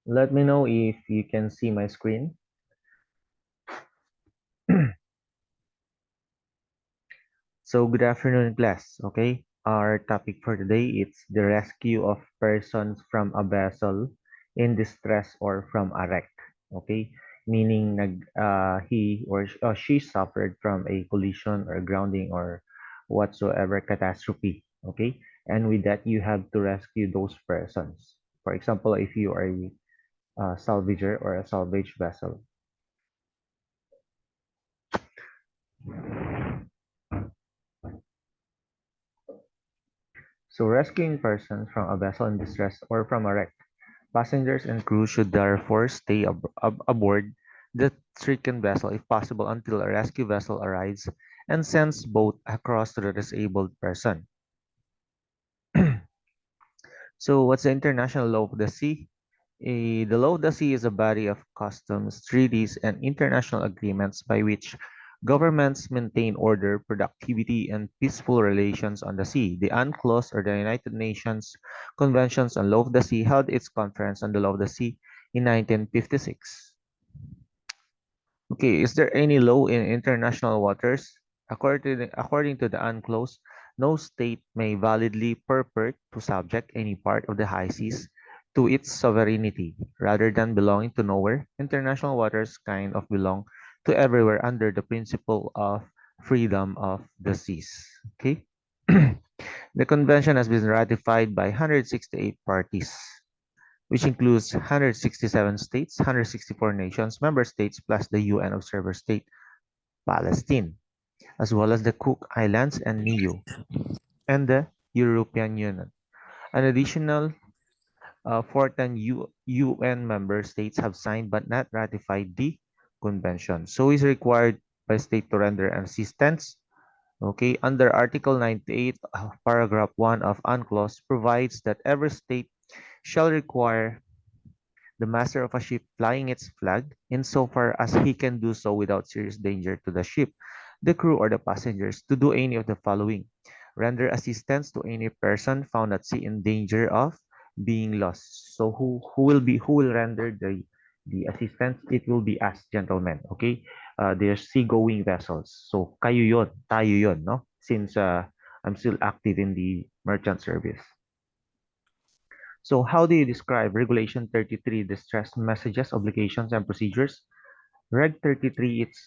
Let me know if you can see my screen. So good afternoon, class. Okay, our topic for today is the rescue of persons from a vessel in distress or from a wreck. Okay, meaning he or she suffered from a collision or grounding or whatsoever catastrophe. Okay, and with that you have to rescue those persons. For example, if you are a salvager or a salvage vessel. So rescuing persons from a vessel in distress or from a wreck. Passengers and crew should therefore stay aboard the stricken vessel if possible until a rescue vessel arrives and sends boat across to the disabled person. So what's the international law of the sea? The law of the sea is a body of customs, treaties, and international agreements by which governments maintain order, productivity, and peaceful relations on the sea. The UNCLOS, or the United Nations Conventions on Law of the Sea, held its conference on the law of the sea in 1956. Okay, is there any law in international waters? According to the UNCLOS, no state may validly purport to subject any part of the high seas to its sovereignty, rather than belonging to nowhere. International waters kind of belong to everywhere under the principle of freedom of the seas. Okay? The convention has been ratified by 168 parties, which includes 167 states, 164 nations, member states, plus the UN observer state, Palestine, as well as the Cook Islands and NEU, and the European Union. An additional 14 UN member states have signed but not ratified the convention. So is required by state to render assistance. Okay, under Article 98, paragraph 1 of UNCLOS provides that every state shall require the master of a ship flying its flag, insofar as he can do so without serious danger to the ship, the crew, or the passengers, to do any of the following: render assistance to any person found at sea in danger of being lost. So who will render the assistance? It will be us, gentlemen. Okay, they're seagoing vessels. So kayo yon, tayo yon, no? Since I'm still active in the merchant service. So how do you describe Regulation 33, distress messages, obligations, and procedures? Reg 33, it's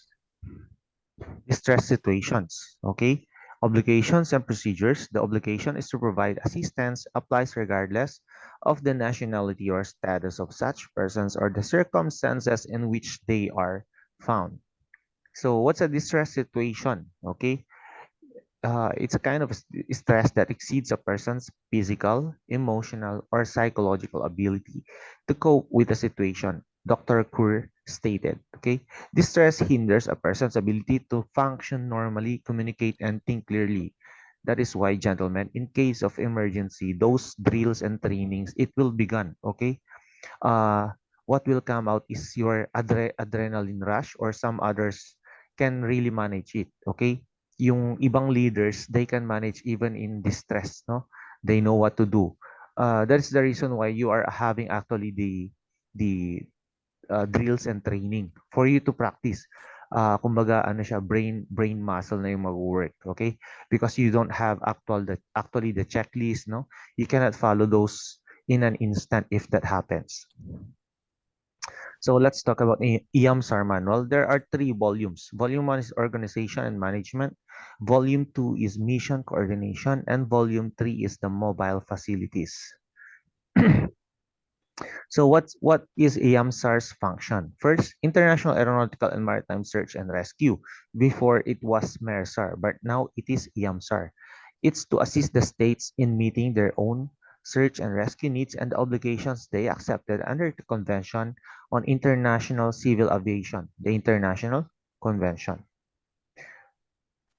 distress situations, okay? Obligations and procedures. The obligation is to provide assistance applies regardless of the nationality or status of such persons or the circumstances in which they are found. So what's a distress situation, okay? It's a kind of stress that exceeds a person's physical, emotional, or psychological ability to cope with a situation, Dr. Kur stated. Okay, this stress hinders a person's ability to function normally, communicate, and think clearly. That is why, gentlemen, in case of emergency, those drills and trainings, it will begin. Okay, uh, what will come out is your adrenaline rush, or some others can really manage it. Okay, yung ibang leaders, they can manage even in distress, no? They know what to do. That's the reason why you are having actually the drills and training for you to practice. Kumbaga ano siya, brain muscle na yung mag-work, okay? Because you don't have actually the checklist, no? You cannot follow those in an instant if that happens. So let's talk about EAMSAR manual. There are three volumes. Volume 1 is organization and management. Volume 2 is mission coordination. And volume 3 is the mobile facilities. So what is EAMSAR's function? First, International Aeronautical and Maritime Search and Rescue. Before it was MERSAR, but now it is EAMSAR. It's to assist the states in meeting their own search and rescue needs and the obligations they accepted under the Convention on International Civil Aviation, the International Convention.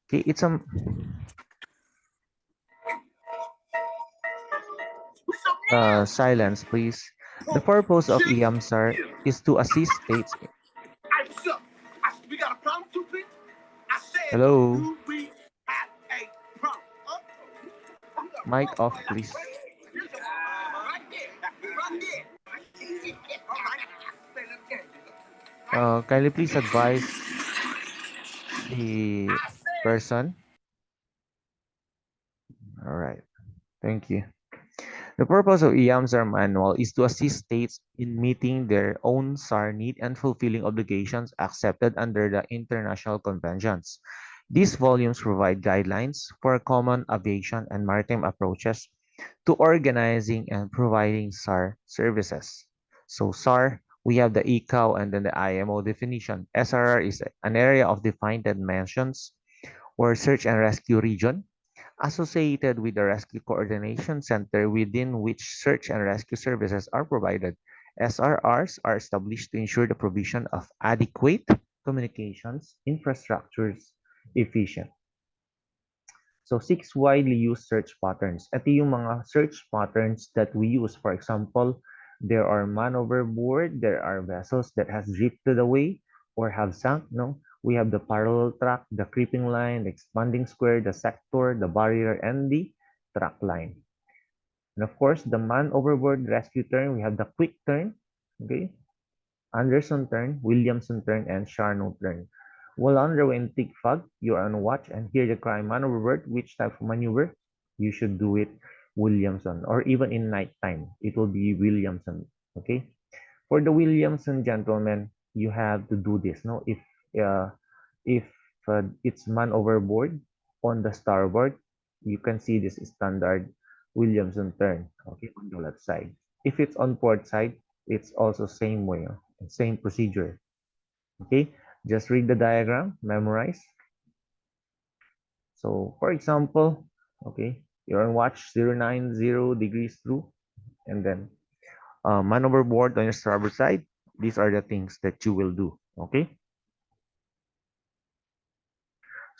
Okay, it's a silence, please. The purpose of EAMSAR is to assist states. We got a problem, stupid? I said, Hello, do we have a problem? mic off, please. Right there. Right there. Kindly please advise the I said, person. All right. Thank you. The purpose of EAMSR manual is to assist states in meeting their own SAR need and fulfilling obligations accepted under the international conventions. These volumes provide guidelines for common aviation and maritime approaches to organizing and providing SAR services. So SAR, we have the ECOW and then the IMO definition. SRR is an area of defined dimensions or search and rescue region associated with the Rescue Coordination Center within which search and rescue services are provided. SRRs are established to ensure the provision of adequate communications infrastructures efficient. So, six widely used search patterns. Ito yung mga search patterns that we use. For example, there are man overboard, there are vessels that has drifted away or have sunk, no? We have the parallel track, the creeping line, the expanding square, the sector, the barrier, and the track line. And of course, the man overboard rescue turn, we have the quick turn, okay? Anderson turn, Williamson turn, and Charnow turn. While underway in thick fog, you are on watch and hear the cry maneuver. Which type of maneuver? You should do it Williamson, or even in nighttime, it will be Williamson. Okay. For the Williamson gentlemen, you have to do this. No, uh, if it's man overboard on the starboard, you can see this standard Williamson turn. Okay, on the left side. If it's on port side, it's also same way, same procedure. Okay, just read the diagram, memorize. So, for example, okay, you're on watch 090 degrees through, and then man overboard on your starboard side. These are the things that you will do. Okay.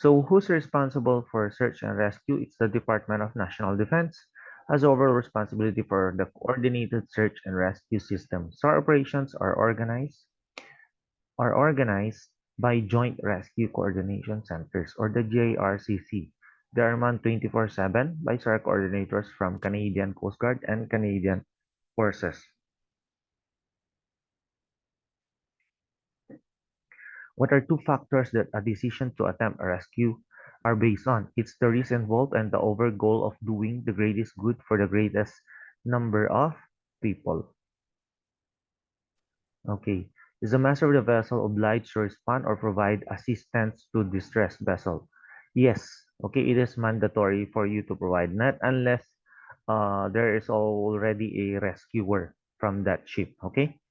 So who's responsible for search and rescue? It's the Department of National Defense has overall responsibility for the coordinated search and rescue system. SAR operations are organized by Joint Rescue Coordination Centers or the JRCC. They are manned 24/7 by SAR coordinators from Canadian Coast Guard and Canadian Forces. What are two factors that a decision to attempt a rescue are based on? It's the risk involved and the overall goal of doing the greatest good for the greatest number of people. Okay. Is the master of the vessel obliged to respond or provide assistance to distressed vessel? Yes. Okay, it is mandatory for you to provide, not unless there is already a rescuer from that ship. Okay.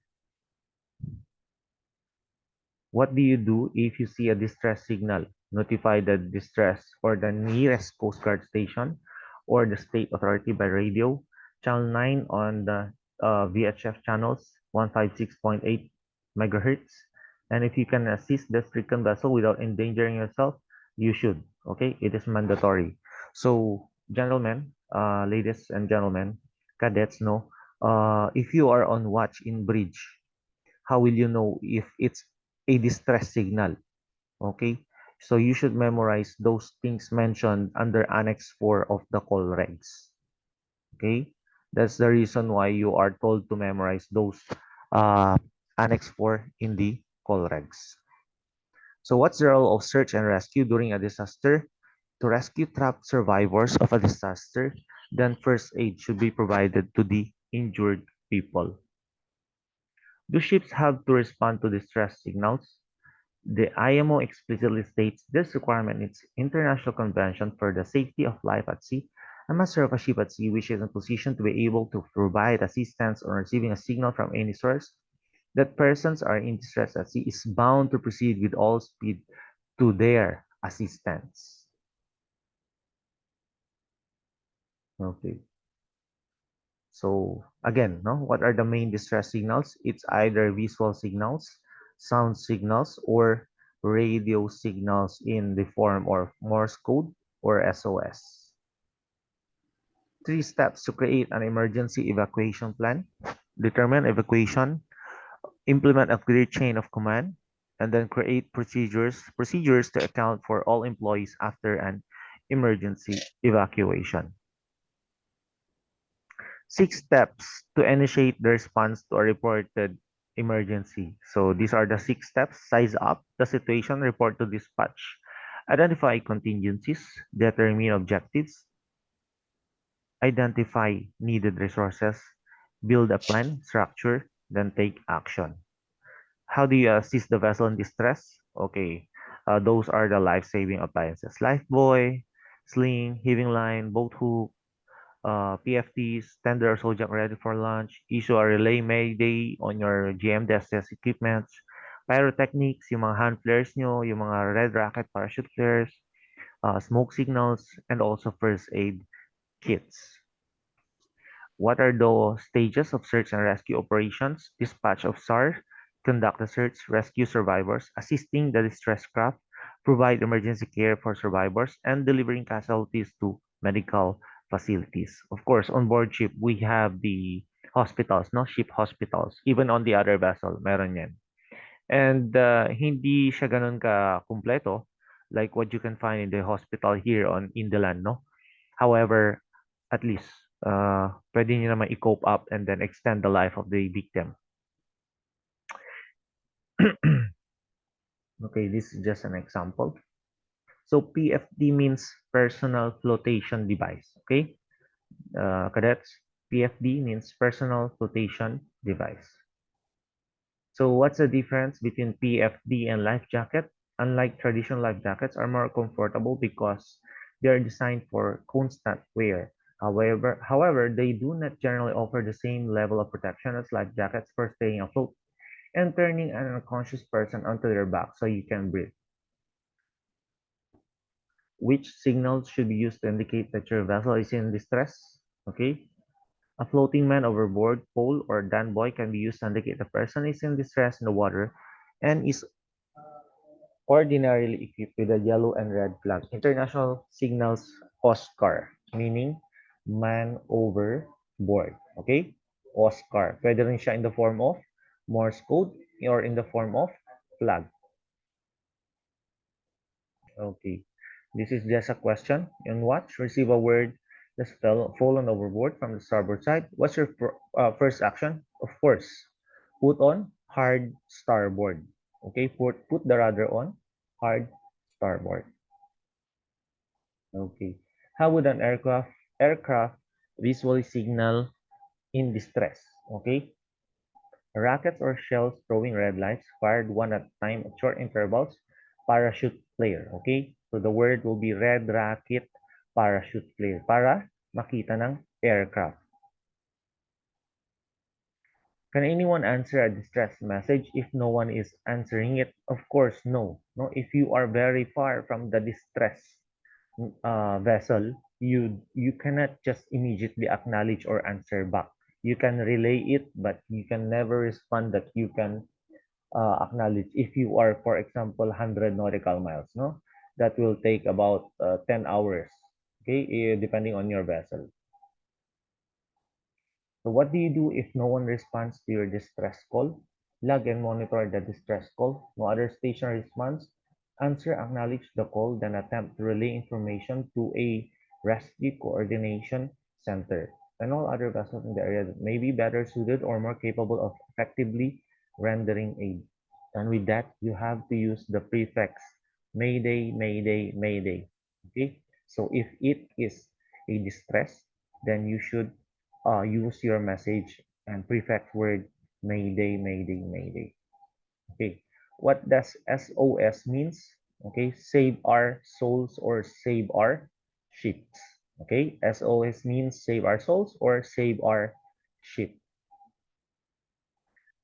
What do you do if you see a distress signal? Notify the distress or the nearest Coast Guard station or the state authority by radio. Channel 9 on the VHF channels 156.8 megahertz. And if you can assist the stricken vessel without endangering yourself, you should. Okay, it is mandatory. So, gentlemen, ladies and gentlemen, cadets, no, if you are on watch in bridge, how will you know if it's a distress signal? Okay, so you should memorize those things mentioned under Annex 4 of the call regs. Okay, that's the reason why you are told to memorize those uh, Annex 4 in the call regs. So what's the role of search and rescue during a disaster? To rescue trapped survivors of a disaster, then first aid should be provided to the injured people. Do ships have to respond to distress signals? The IMO explicitly states this requirement in its International Convention for the Safety of Life at Sea. A master of a ship at sea which is in position to be able to provide assistance on receiving a signal from any source that persons are in distress at sea is bound to proceed with all speed to their assistance. Okay. So again, no, what are the main distress signals? It's either visual signals, sound signals, or radio signals in the form of Morse code or SOS. 3 steps to create an emergency evacuation plan. Determine evacuation, implement a clear chain of command, and then create procedures to account for all employees after an emergency evacuation. 6 steps to initiate the response to a reported emergency. So these are the 6 steps: size up the situation, report to dispatch, identify contingencies, determine objectives, identify needed resources, build a plan, structure, then take action. How do you assist the vessel in distress? Okay, those are the life-saving appliances: lifebuoy, sling, heaving line, boat hook, PFTs, tender or Sojak ready for launch, issue a relay mayday on your GMDSS equipments, pyrotechnics, yung mga hand flares nyo, yung mga red rocket parachute flares, smoke signals, and also first aid kits. What are the stages of search and rescue operations? Dispatch of SAR, conduct the search, rescue survivors, assisting the distressed craft, provide emergency care for survivors, and delivering casualties to medical facilities. Of course, on board ship, we have the hospitals, no? Ship hospitals. Even on the other vessel, meron yan. And hindi siya ganun ka kumpleto like what you can find in the hospital here on in the land, no? However, at least pwede nyo naman i-cope up and then extend the life of the victim. Okay, this is just an example. So PFD means personal flotation device. Okay, cadets, PFD means personal flotation device. So what's the difference between PFD and life jacket? Unlike traditional life jackets, are more comfortable because they are designed for constant wear. However, they do not generally offer the same level of protection as life jackets for staying afloat and turning an unconscious person onto their back so you can breathe. Which signals should be used to indicate that your vessel is in distress? Okay. A floating man overboard, pole, or dan buoy can be used to indicate the person is in distress in the water and is ordinarily equipped with a yellow and red flag. International signals Oscar, meaning man overboard. Okay? Oscar. Pwede rin siya in the form of Morse code or in the form of flag. Okay. This is just a question. In watch, receive a word that's fallen overboard from the starboard side. What's your first action? Of course, put on hard starboard. Okay, put the rudder on hard starboard. Okay. How would an aircraft visually signal in distress? Okay. Rockets or shells throwing red lights fired one at a time at short intervals. Parachute flare. Okay? So the word will be red rocket parachute flare para makita ng aircraft. Can anyone answer a distress message if no one is answering it? Of course, no. No, if you are very far from the distress vessel, you cannot just immediately acknowledge or answer back. You can relay it, but you can never respond that you can acknowledge if you are, for example, 100 nautical miles, no? That will take about 10 hours, okay, depending on your vessel. So what do you do if no one responds to your distress call? Log and monitor the distress call. No other station responds. Answer, acknowledge the call, then attempt to relay information to a rescue coordination center and all other vessels in the area that may be better suited or more capable of effectively rendering aid. And with that, you have to use the prefix Mayday, Mayday, Mayday. Okay? So if it is a distress, then you should use your message and prefix word Mayday, Mayday, Mayday. Okay, what does SOS means? Okay, save our souls or save our ships. Okay, SOS means save our souls or save our ship.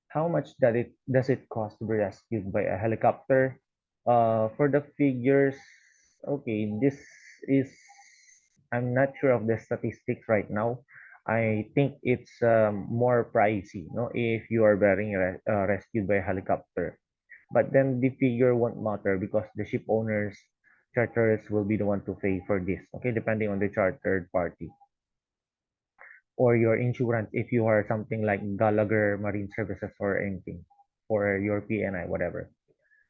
How much does it cost to be rescued by a helicopter? For the figures, okay, this is, I'm not sure of the statistics right now. I think it's more pricey, no, if you are being rescued by a helicopter. But then the figure won't matter because the ship owners, charterers will be the one to pay for this. Okay, depending on the chartered party or your insurance if you are something like Gallagher Marine Services or anything for your PNI, whatever.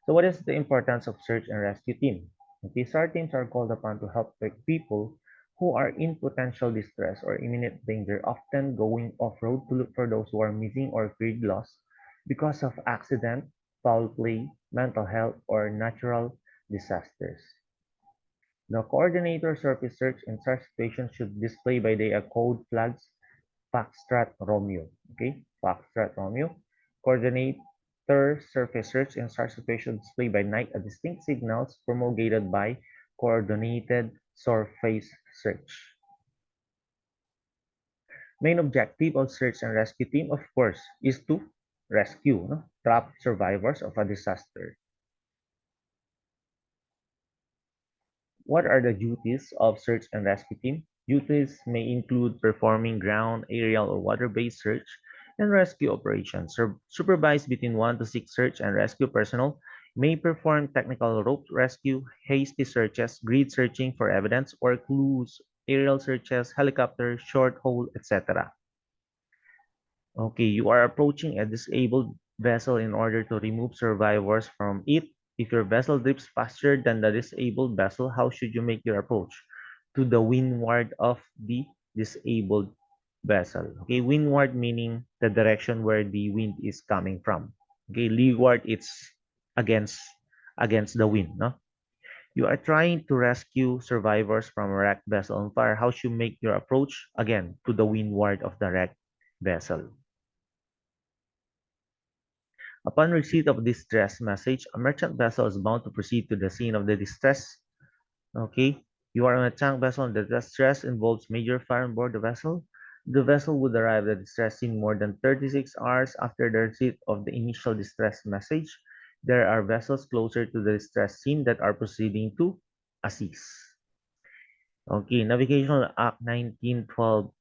So what is the importance of search and rescue team? Okay, SAR teams are called upon to help people who are in potential distress or imminent danger, often going off-road to look for those who are missing or feared lost. because of accident, foul play, mental health, or natural disasters. The coordinator surface search in such situations should display by day a code flags Foxtrot Romeo. Okay, Foxtrot Romeo. Coordinator surface search in such situations display by night a distinct signals promulgated by coordinated surface search. Main objective of search and rescue team, of course, is to rescue trapped survivors of a disaster. What are the duties of search and rescue team? Duties may include performing ground, aerial, or water-based search and rescue operations. Supervised between 1 to 6 search and rescue personnel may perform technical rope rescue, hasty searches, grid searching for evidence or clues, aerial searches, helicopter, short hole, etc. Okay, you are approaching a disabled vessel in order to remove survivors from it. If your vessel drifts faster than the disabled vessel, how should you make your approach? To the windward of the disabled vessel. Okay, windward meaning the direction where the wind is coming from. Okay, leeward it's against against the wind, no? You are trying to rescue survivors from a wrecked vessel on fire. How should you make your approach? Again, to the windward of the wrecked vessel. Upon receipt of this distress message, a merchant vessel is bound to proceed to the scene of the distress. Okay, you are on a tank vessel and the distress involves major fire on board the vessel. The vessel would arrive at the distress scene more than 36 hours after the receipt of the initial distress message. There are vessels closer to the distress scene that are proceeding to assist. Okay, Navigational Act 1912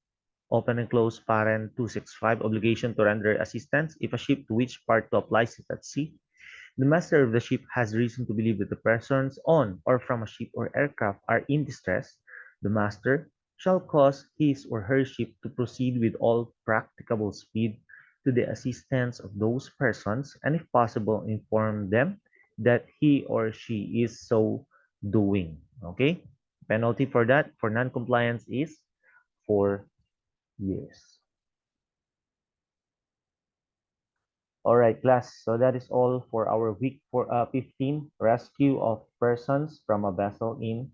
open and close parent 265 obligation to render assistance if a ship to which part to apply is at sea. The master of the ship has reason to believe that the persons on or from a ship or aircraft are in distress. The master shall cause his or her ship to proceed with all practicable speed to the assistance of those persons, and if possible, inform them that he or she is so doing. Okay? Penalty for that, for non-compliance, is 4 years. All right, class. So that is all for our week 15 rescue of persons from a vessel in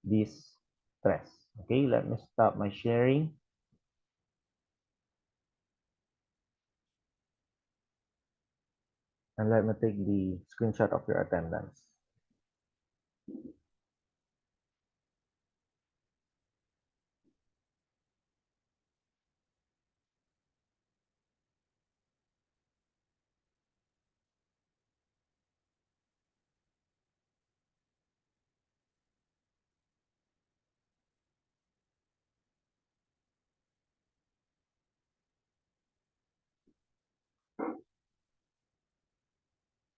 distress. Okay, let me stop my sharing and let me take the screenshot of your attendance.